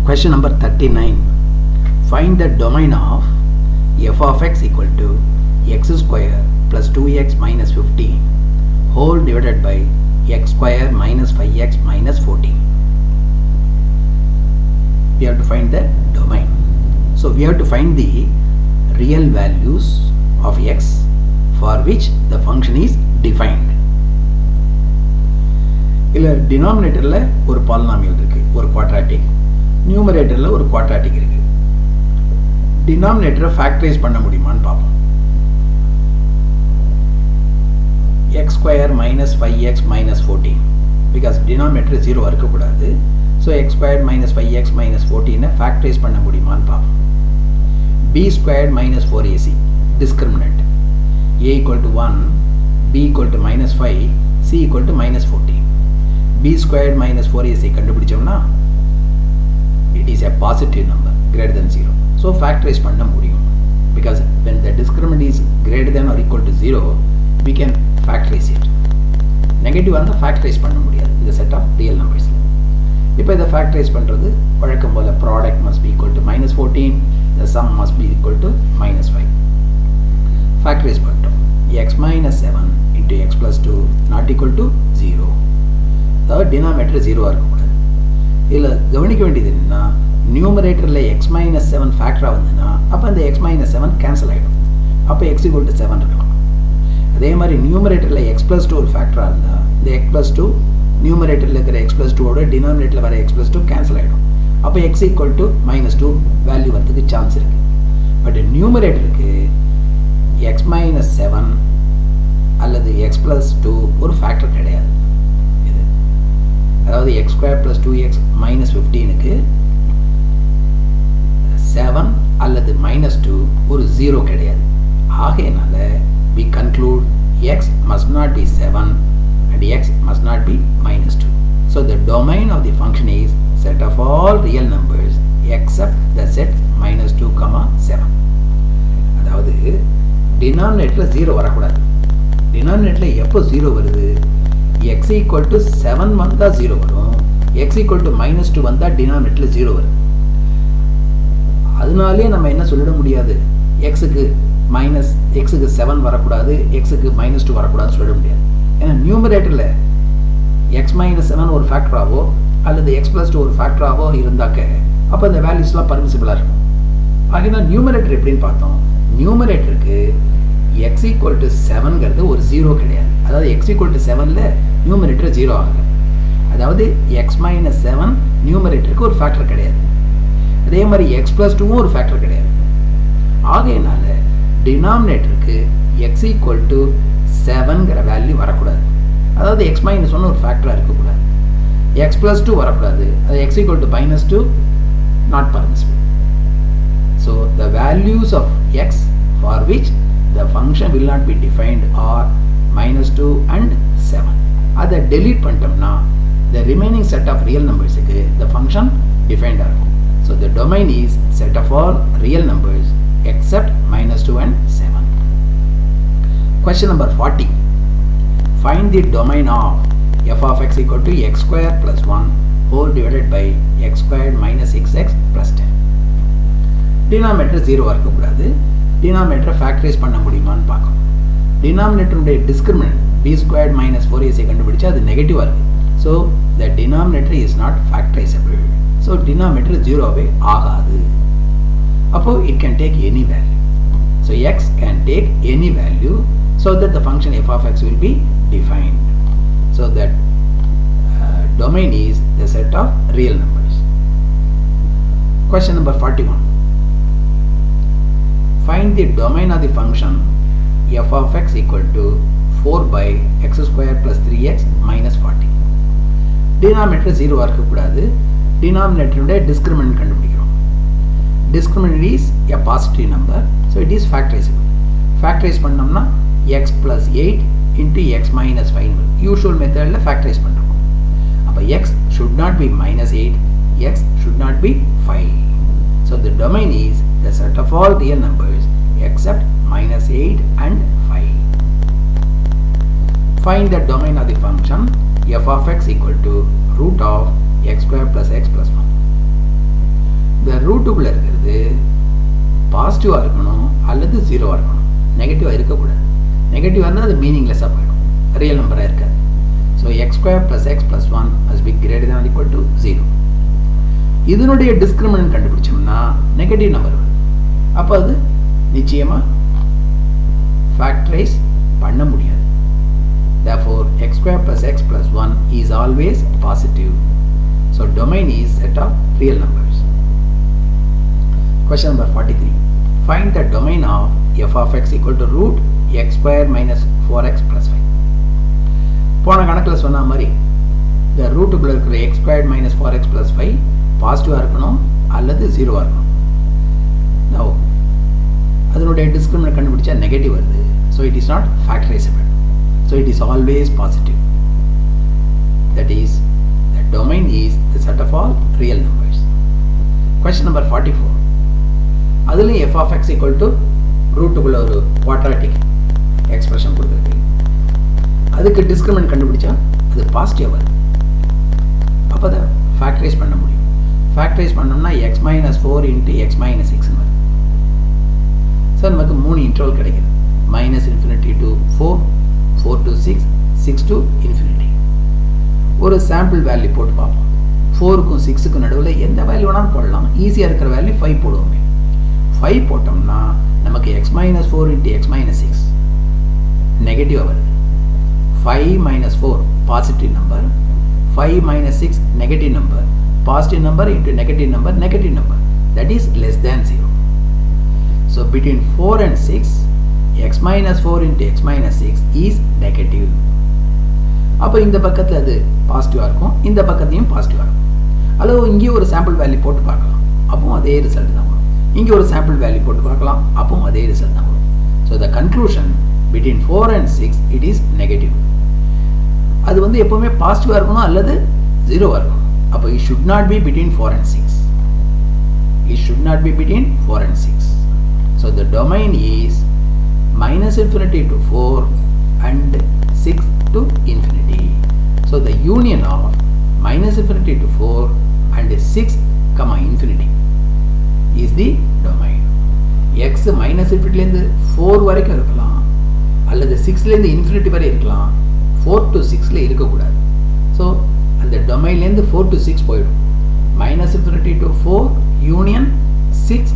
Question number 39. Find the domain of f of x equal to x square plus 2x minus 15 whole divided by x square minus 5x minus 14. We have to find the domain. So we have to find the real values of x for which the function is defined. இல்ல denominatorல ஒரு polynomial இருக்கு, ஒரு quadratic. numeratorல ஒரு quadratic இருக்கு. denominator factorize பண்ண முடியுமான்னு பார்ப்போம். x square minus 5x minus 14 because denominator 0 இருக்கக்கூடாது. So x squared minus 5x minus 14 factorize பண்ண முடியுமான்னு பார்ப்போம். b squared minus 4ac discriminant a equal to 1, b equal to minus 5, c equal to minus 14. b squared minus 4ac கண்டுபிடிச்சோம்னா it is a positive number greater than 0. So factorize பண்ண முடியும் because when the discriminant is greater than or equal to 0 we can factorize it. Negative வந்தா factorize பண்ண முடியாது இந்த set of real numbers. இப்போ இதை factorize பண்றது வழக்கம் போல product must be equal to minus 14, the sum must be equal to minus 5. Factorize பண்ணிட்டோம். x minus 7 into x plus 2 not equal to 0. அதாவது denominator 0 இருக்கக்கூடாது. இதில் கவனிக்க வேண்டியது என்னன்னா நியூமரேட்டரில் x minus 7 ஃபேக்டராக வந்ததுன்னா அப்போ அந்த x minus 7 கேன்சல் ஆகிடும். அப்போ x equal to 7 இருக்கலாம். அதே மாதிரி நியூமரேட்டரில் x plus 2 ஒரு ஃபேக்டராக இருந்தால் இந்த x plus 2 நியூமரேட்டரில் இருக்கிற x plus 2ஓட டினாமினேட்டரில் வர x plus 2 கேன்சல் ஆகிடும். அப்போ x equal to minus 2 value வரதுக்கு சான்ஸ் இருக்குது. பட் நியூமரேட்டருக்கு x minus 7 அல்லது x plus 2 ஒரு ஃபேக்டர் கிடையாது. இது அதாவது x square plus 2x minus 15க்கு 7 அல்லது minus 2 ஒரு 0 கிடையாது. ஆகையினால we conclude x must not be 7 and x must not be minus 2. So the domain of the function is set of all real numbers except the set minus 2, 7. அதாவது denominator 0 வரக்கூடாது. denominator எப்போ 0 வருது? x equal to 7 வந்தா 0 வரும். x equal to minus 2 வந்தா denominator 0 வரும். அதனாலே நம்ம என்ன சொல்லிட முடியாது xக்கு 7 வரக்கூடாது, xக்கு minus 2 வரக்கூடாதுன்னு சொல்லிட முடியாது. ஏன்னா நியூமரேட்டரில் x minus 7 ஒரு ஃபேக்டராகவோ அல்லது x plus 2 ஒரு ஃபேக்டராகவோ இருந்தாக்க அப்போ இந்த வேல்யூஸ்லாம் பர்மிசிபிளாக இருக்கும். ஆகினா நியூமரேட்டர் எப்படின்னு பார்த்தோம். நியூமரேட்டருக்கு x equal to 7ங்கிறது ஒரு 0 கிடையாது. அதாவது x equal to 7ல நியூமரேட்டர் 0 ஆகுது. அதாவது x minus 7 நியூமரேட்டருக்கு ஒரு ஃபேக்டர் கிடையாது. அதே மாதிரி x plus 2வும் ஒரு ஃபேக்டர் கிடையாது. ஆகையினால டினாமினேட்டருக்கு x equal to 7ங்கிற வேல்யூ வரக்கூடாது. அதாவது x minus 1 ஒரு ஃபேக்டராக இருக்கக்கூடாது. x plus 2 வரக்கூடாது. அது x equal to minus 2 not permissible. So the values of x for which the function will not be defined are minus 2 and 7. அதை delete பண்ணிட்டோம்னா the remaining set of real numbersக்கு the function defined ஆகும். So the domain is set of all real numbers except minus 2 and 7. Question number 40. Find the domain of f of x equal to x square plus 1 whole divided by x squared minus 6x plus 10. Denominator 0 இருக்கக்கூடாது. Denominator factorize பண்ண முடியுமான்னு பார்க்கணும். Denominator discriminant b squared minus 4ac கண்டுபிடிச்சா அது நெகட்டிவாக இருக்கு. So the denominator is not factorizable. So denominator 0வே ஆகாது. அப்போ it can take any value. So x can take any value so that the function f of x will be defined. So that domain is the set of real numbers. Question number 41. Find the domain of the function f of x equal to 4 by x square plus 3x minus 40. Denominator 0 இருக்கக்கூடாது. Denominator discriminant கண்டுபிடிக்கிறோம். Discriminant is a positive number, so it is factorizable. Factorize பண்ணோம்னா x plus 8 into x minus 5 usual methodல factorize பண்றோம். அப்ப x should not be minus 8, x should not be 5. So the domain is the set of all real numbers except minus 8 and 5. Find the domain of the function f of x equal to root of x square plus x plus 1. பாசிட்டிவாக இருக்கணும் அல்லது ஜீரோவாக இருக்கணும். நெகட்டிவாக இருக்கக்கூடாது. நெகட்டிவாக இருந்தால் அது மீனிங்லெஸ்ஸாக போயிடும், ரியல் நம்பராக இருக்காது. So x² + x + 1 must be greater than or equal to 0. இதனுடைய டிஸ்கிரிமினன்ட் கண்டுபிடிச்சோம்னா நெகட்டிவ் நம்பர் வருது. அப்போ அது நிச்சயமாக ஃபேக்டரைஸ் பண்ண முடியாது. Therefore, x² + x + 1 is always positive. So, domain is set of real numbers. Question number 43. Find the domain of f of x equal to root x² - 4x + 5. போன கணக்கில் சொன்ன மாதிரி இந்த ரூட்டுக்குள்ளே இருக்கிற x² - 4x + 5 பாசிட்டிவாக இருக்கணும் அல்லது ஜீரோவாக இருக்கணும். Now, அதனுடைய டிஸ்கிரிமினன்ட் கண்டுபிடிச்சா நெகட்டிவ் வருது. So, it is not factorizable. So, it is always positive. That is, the domain is the set of all real numbers. Question number 44. அதுலேயும் f of x equal to ரூட்டுக்குள்ள ஒரு quadratic expression கொடுத்துருக்கு. அதுக்கு discriminant கண்டுபிடிச்சா அது positive வருது. அப்போ அதை factorise பண்ண முடியும். ஃபேக்டரைஸ் பண்ணோம்னா x - 4 × x - 6 வருது. ஸோ நமக்கு 3 இன்டர்வல் கிடைக்குது. -∞ to 4, 4 to 6, 6 to ∞. ஒரு சாம்பிள் வேல்யூ போட்டு பார்ப்போம். 4க்கும் 6க்கும் நடுவில் எந்த வேல்யூ வேணாலும் போடலாம். ஈஸியாக இருக்கிற வேல்யூ 5 போடுவோமே. 5 போட்டோம்னா நமக்கு x - 4 × x - 6 நெகட்டிவாக வருது. 5 - 4 positive number, 5 - 6 negative number, positive number into negative number, that is less than 0. So between 4 and 6, x - 4 × x - 6 is negative. அப்போ இந்த பக்கத்தில் அது பாசிட்டிவாக இருக்கும், இந்த பக்கத்தையும் பாசிட்டிவாக இருக்கும். அல்லது இங்கே ஒரு சாம்பிள் வேல்யூ போட்டு பார்க்கலாம், அப்பவும் அதே ரிசல்ட் தான் வரும். இங்கே ஒரு சாம்பிள் வேல்யூ போட்டு பார்க்கலாம், அப்பவும் அதே ரிசல்ட் தான் வரும். So the conclusion between 4 and 6 it is negative. அது வந்து எப்போவுமே பாசிட்டிவாக இருக்கணும் அல்லது ஜீரோவாக இருக்கணும். அப்போ it should not be between 4 and 6. It should not be between 4 and 6. So the domain is -∞ to 4 and 6 to ∞. So the union of -∞ to 4 and 6, ∞ is the domain. x -∞ 4 வரைக்கும் இருக்கலாம் அல்லது 6 ∞ வரை இருக்கலாம். 4 to 6 இருக்கக்கூடாது. ஸோ அந்த டொமைன்லேருந்து 4 to 6 போயிடும். -∞ to 4 union 6,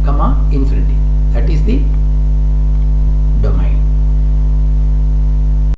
∞. That is the